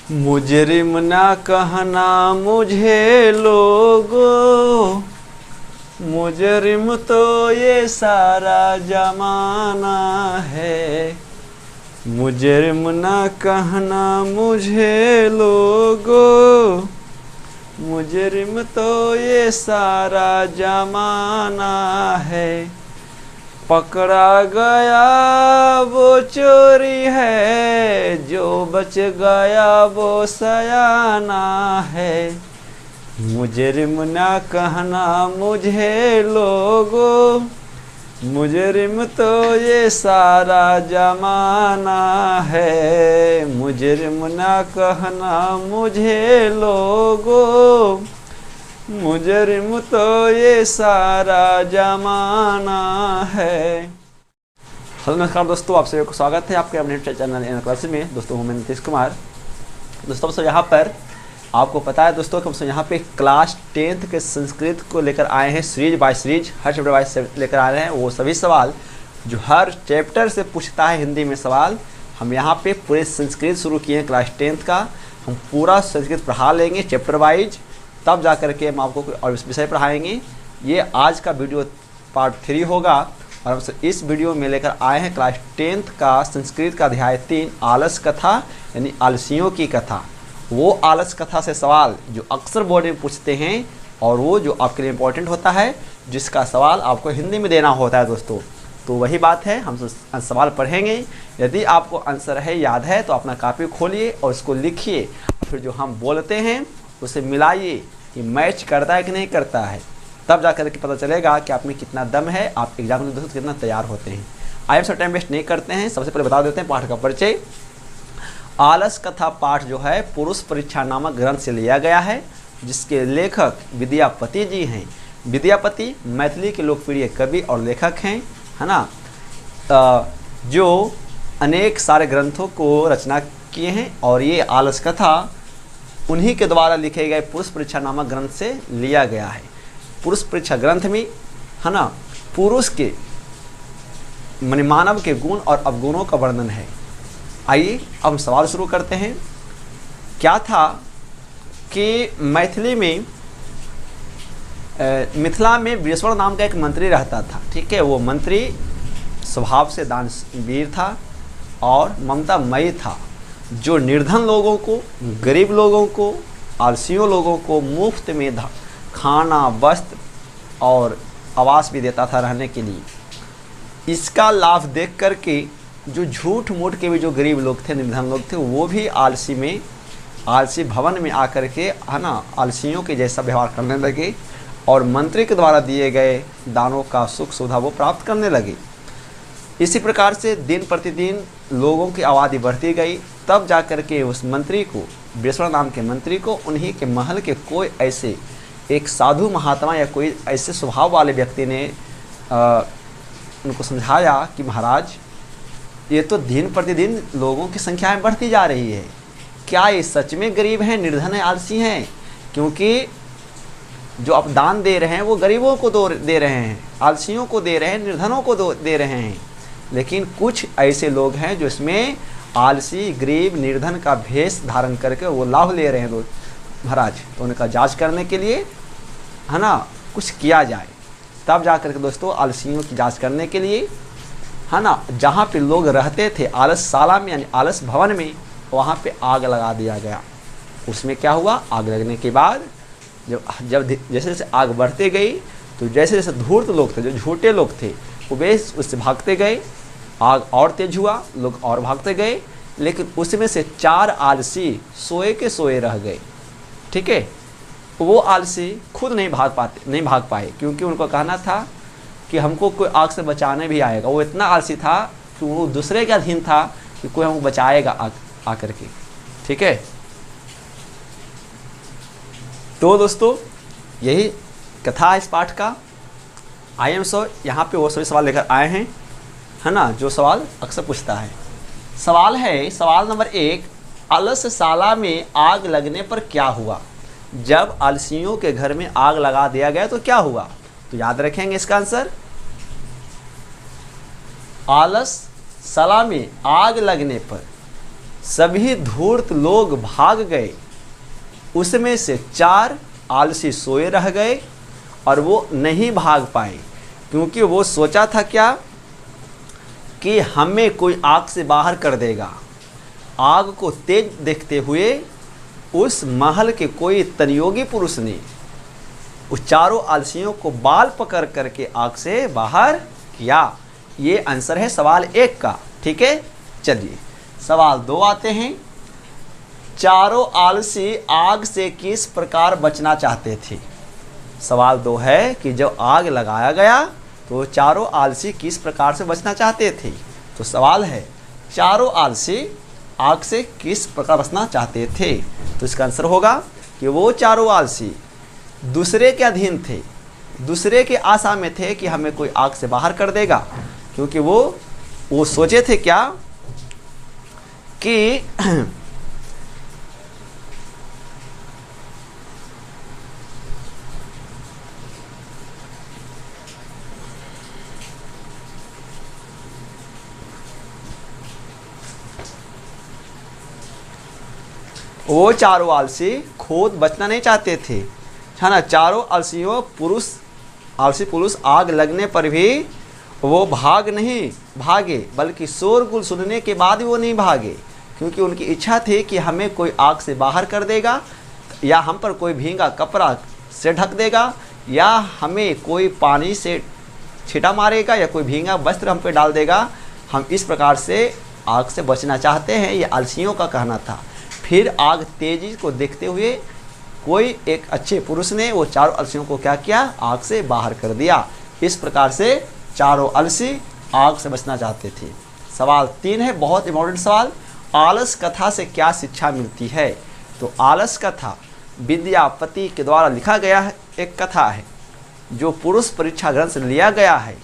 मुजरिम ना कहना मुझे लोगो, मुजरिम तो ये सारा जमाना है। मुजरिम ना कहना मुझे लोगो, मुजरिम तो ये सारा जमाना है। पकड़ा गया वो चोरी है, जो बच गया वो सयाना है। मुजरिम ना कहना मुझे लोगो, मुजरिम तो ये सारा जमाना है। मुजरिम ना कहना मुझे लोगो, मुजरिम तो ये सारा जमाना है। हेलो नमस्कार दोस्तों, आप सभी को स्वागत है आपके अपने चैनल इन क्लासेस में। दोस्तों मैं नीतीश कुमार। दोस्तों सब यहाँ पर आपको पता है दोस्तों कि हम यहाँ पे क्लास 10th के संस्कृत को लेकर आए हैं, series by series, her chapter wise लेकर आ रहे हैं। वो सभी सवाल जो हर चैप्टर से पूछता है हिंदी में सवाल, हम यहाँ पे पूरे संस्कृत शुरू किए हैं क्लास 10th का। हम पूरा संस्कृत पढ़ा लेंगे चैप्टर वाइज, तब जा कर के हम आपको और विषय पढ़ाएंगे। ये आज का वीडियो पार्ट 3 होगा और हम इस वीडियो में लेकर आए हैं क्लास 10th का संस्कृत का अध्याय 3 आलस कथा, यानी आलसियों की कथा। वो आलस कथा से सवाल जो अक्सर बोर्ड में पूछते हैं और वो जो आपके लिए इम्पोर्टेंट होता है, जिसका सवाल आपको हिंदी में देना होता है दोस्तों। तो वही बात है, हम सवाल पढ़ेंगे। यदि आपको आंसर है याद है तो अपना कॉपी खोलिए और उसको लिखिए, फिर जो हम बोलते हैं उसे मिलाइए कि मैच करता है कि नहीं करता है, तब जा कर के पता चलेगा कि आप में कितना दम है, आप एग्जाम में दोस्तों कितना तैयार होते हैं। आइए सब टाइम वेस्ट नहीं करते हैं, सबसे पहले बता देते हैं पाठ का परिचय। आलस कथा पाठ जो है पुरुष परीक्षा नामक ग्रंथ से लिया गया है, जिसके लेखक विद्यापति जी हैं। विद्यापति मैथिली के लोकप्रिय कवि और लेखक हैं, है ना, जो अनेक सारे ग्रंथों को रचना किए हैं। और ये आलस कथा उन्हीं के द्वारा लिखे गए पुरुष परीक्षा नामक ग्रंथ से लिया गया है। पुरुष परीक्षा ग्रंथ में, है ना, पुरुष के माने मानव के गुण और अवगुणों का वर्णन है। आइए अब हम सवाल शुरू करते हैं। क्या था कि मैथिली में मिथिला में वृषण नाम का एक मंत्री रहता था, ठीक है। वो मंत्री स्वभाव से दानवीर था और ममतामयी था, जो निर्धन लोगों को, गरीब लोगों को, आलसियों लोगों को मुफ्त में खाना, वस्त्र और आवास भी देता था रहने के लिए। इसका लाभ देख करके जो झूठ मूठ के भी जो गरीब लोग थे, निर्धन लोग थे, वो भी आलसी भवन में आकर के, है ना, आलसियों के जैसा व्यवहार करने लगे और मंत्री के द्वारा दिए गए दानों का सुख सुविधा वो प्राप्त करने लगे। इसी प्रकार से दिन प्रतिदिन लोगों की आबादी बढ़ती गई। तब जा कर के उस मंत्री को, वृषण नाम के मंत्री को, उन्हीं के महल के कोई ऐसे एक साधु महात्मा या कोई ऐसे स्वभाव वाले व्यक्ति ने उनको समझाया कि महाराज, ये तो दिन प्रतिदिन लोगों की संख्याएं बढ़ती जा रही है, क्या ये सच में गरीब हैं, निर्धन हैं, आलसी हैं? क्योंकि जो आप दान दे रहे हैं वो गरीबों को दे रहे हैं, आलसियों को दे रहे हैं, निर्धनों को दे रहे हैं। लेकिन कुछ ऐसे लोग हैं जो इसमें आलसी, गरीब, निर्धन का भेष धारण करके वो लाभ ले रहे हैं लोग महाराज। तो उनका जांच करने के लिए, है ना, कुछ किया जाए। तब जा कर के दोस्तों आलसियों की जांच करने के लिए, है ना, जहाँ पे लोग रहते थे आलसशाला में, यानी आलस भवन में, वहाँ पे आग लगा दिया गया। उसमें क्या हुआ, आग लगने के बाद जब जैसे जैसे आग बढ़ते गई, तो जैसे जैसे धूर्त लोग थे, जो झूठे लोग थे, वो बेस उससे भागते गए। आग और तेज हुआ, लोग और भागते गए, लेकिन उसमें से 4 आलसी सोए के सोए रह गए, ठीक है। वो आलसी खुद नहीं भाग पाए, क्योंकि उनको कहना था कि हमको कोई आग से बचाने भी आएगा। वो इतना आलसी था कि वो दूसरे के अधीन था कि कोई हमको बचाएगा आकर के, ठीक है। तो दोस्तों यही कथा है इस पाठ का। आइए हम यहाँ पे वो सभी सवाल लेकर आए हैं, है ना, जो सवाल अक्सर पूछता है। सवाल है, सवाल नंबर 1, आलसशाला में आग लगने पर क्या हुआ? जब आलसियों के घर में आग लगा दिया गया तो क्या हुआ? तो याद रखेंगे इसका आंसर, आलसशाला में आग लगने पर सभी धूर्त लोग भाग गए, उसमें से 4 आलसी सोए रह गए और वो नहीं भाग पाए, क्योंकि वो सोचा था क्या कि हमें कोई आग से बाहर कर देगा। आग को तेज देखते हुए उस महल के कोई तनियोगी पुरुष ने उस 4 आलसियों को बाल पकड़ करके आग से बाहर किया। ये आंसर है सवाल 1 का। ठीक है, चलिए सवाल 2 आते हैं। 4 आलसी आग से किस प्रकार बचना चाहते थे? सवाल 2 है कि जब आग लगाया गया तो 4 आलसी किस प्रकार से बचना चाहते थे। तो सवाल है 4 आलसी आग से किस प्रकार बचना चाहते थे। तो इसका आंसर होगा कि वो 4 आलसी दूसरे के अधीन थे, दूसरे के आशा में थे कि हमें कोई आग से बाहर कर देगा, क्योंकि वो सोचे थे क्या कि वो 4 आलसी खुद बचना नहीं चाहते थे, है ना। 4 आलसियों आलसी पुरुष आग लगने पर भी वो नहीं भागे, बल्कि शोरगुल सुनने के बाद भी वो नहीं भागे, क्योंकि उनकी इच्छा थी कि हमें कोई आग से बाहर कर देगा, या हम पर कोई भींगा कपड़ा से ढक देगा, या हमें कोई पानी से छींटा मारेगा, या कोई भींगा वस्त्र हम पे डाल देगा। हम इस प्रकार से आग से बचना चाहते हैं, ये आलसियों का कहना था। फिर आग तेजी को देखते हुए कोई एक अच्छे पुरुष ने वो 4 आलसियों को क्या किया, आग से बाहर कर दिया। इस प्रकार से 4 आलसी आग से बचना चाहते थे। सवाल 3 है, बहुत इंपॉर्टेंट सवाल। आलस कथा से क्या शिक्षा मिलती है? तो आलस कथा विद्यापति के द्वारा लिखा गया है, एक कथा है जो पुरुष परीक्षा ग्रंथ से लिया गया है।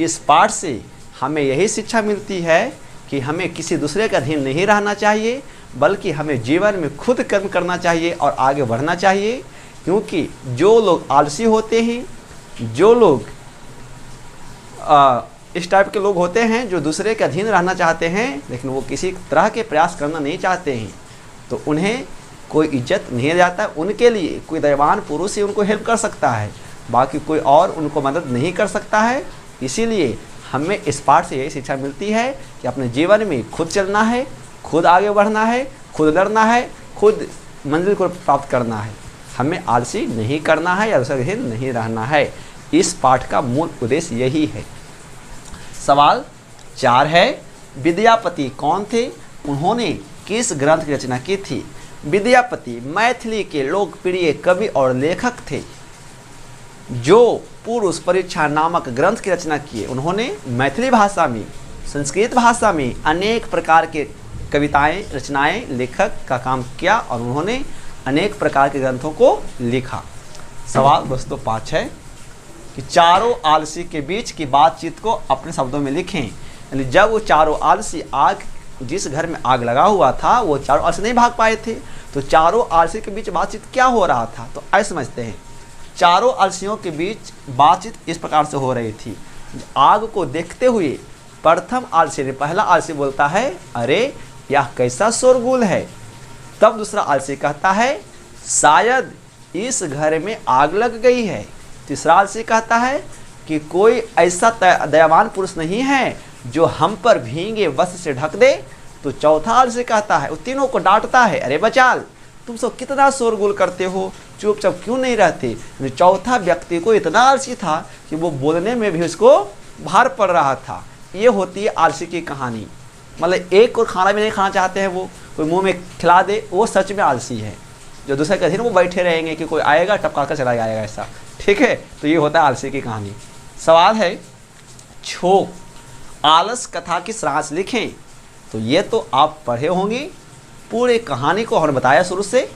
इस पाठ से हमें यही शिक्षा मिलती है कि हमें किसी दूसरे के अधीन नहीं रहना चाहिए, बल्कि हमें जीवन में खुद कर्म करना चाहिए और आगे बढ़ना चाहिए। क्योंकि जो लोग आलसी होते हैं, जो लोग इस टाइप के लोग होते हैं जो दूसरे के अधीन रहना चाहते हैं, लेकिन वो किसी तरह के प्रयास करना नहीं चाहते हैं, तो उन्हें कोई इज्जत नहीं जाता। उनके लिए कोई दयावान पुरुष ही उनको हेल्प कर सकता है, बाकी कोई और उनको मदद नहीं कर सकता है। इसीलिए हमें इस पाठ से यही शिक्षा मिलती है कि अपने जीवन में खुद चलना है, खुद आगे बढ़ना है, खुद लड़ना है, खुद मंजिल को प्राप्त करना है। हमें आलसी नहीं करना है या दूसरे अधीन नहीं रहना है। इस पाठ का मूल उद्देश्य यही है। सवाल 4 है, विद्यापति कौन थे? उन्होंने किस ग्रंथ की रचना की थी? विद्यापति मैथिली के लोकप्रिय कवि और लेखक थे, जो पुरुष परीक्षा नामक ग्रंथ की रचना किए। उन्होंने मैथिली भाषा में, संस्कृत भाषा में अनेक प्रकार के कविताएं, रचनाएं, लेखक का काम किया और उन्होंने अनेक प्रकार के ग्रंथों को लिखा। सवाल दोस्तों 5 है कि 4 आलसी के बीच की बातचीत को अपने शब्दों में लिखें। यानी जब वो 4 आलसी जिस घर में आग लगा हुआ था, वो 4 आलसी नहीं भाग पाए थे, तो 4 आलसी के बीच बातचीत क्या हो रहा था? तो ऐसे समझते हैं, 4 आलसियों के बीच बातचीत इस प्रकार से हो रही थी। आग को देखते हुए प्रथम आलसी ने, पहला आलसी बोलता है, अरे यह कैसा शोरगुल है। तब दूसरा आलसी कहता है, शायद इस घर में आग लग गई है। तीसरा आलसी कहता है कि कोई ऐसा दयावान पुरुष नहीं है जो हम पर भींगे वस्त्र से ढक दे। तो चौथा आलसी कहता है, उन तीनों को डांटता है, अरे बचाल, तुम सब कितना शोरगुल करते हो, चुपचाप क्यों नहीं रहते। चौथा व्यक्ति को इतना आलसी था कि वो बोलने में भी उसको भार पड़ रहा था। ये होती है आलसी की कहानी। मतलब एक और खाना भी नहीं खाना चाहते हैं, वो कोई मुंह में खिला दे, वो सच में आलसी है। जो दूसरे के अधीन वो बैठे रहेंगे कि कोई आएगा टपका कर चला जाएगा, ऐसा। ठीक है, तो ये होता है आलसी की कहानी। सवाल है 6, आलस कथा की सारांश लिखें। तो ये तो आप पढ़े होंगे, पूरे कहानी को हमने बताया शुरू से,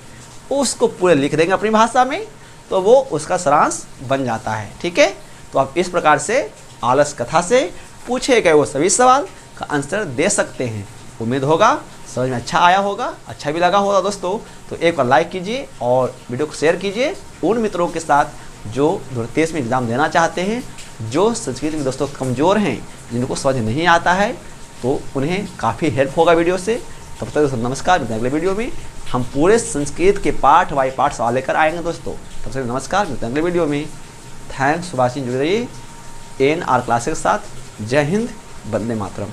उसको पूरे लिख देंगे अपनी भाषा में, तो वो उसका सारांश बन जाता है। ठीक है, तो आप इस प्रकार से आलस कथा से पूछे गए वो सभी सवाल का आंसर दे सकते हैं। उम्मीद होगा समझ में अच्छा आया होगा, अच्छा भी लगा होगा दोस्तों। तो एक बार लाइक कीजिए और वीडियो को शेयर कीजिए उन मित्रों के साथ जो 2023 में एग्ज़ाम देना चाहते हैं, जो संस्कृत में दोस्तों कमज़ोर हैं, जिनको समझ नहीं आता है, तो उन्हें काफ़ी हेल्प होगा वीडियो से। तब तक दोस्तों नमस्कार, मिलते हैं अगले वीडियो में। हम पूरे संस्कृत के पाठ बाई पाठ सवाल लेकर आएंगे दोस्तों। तब तक नमस्कार, मिलते हैं अगले वीडियो में। थैंक्स फॉर वॉचिंग, जुड़े रहिए NR क्लासेस के साथ। जय हिंद, वंदे मातरम।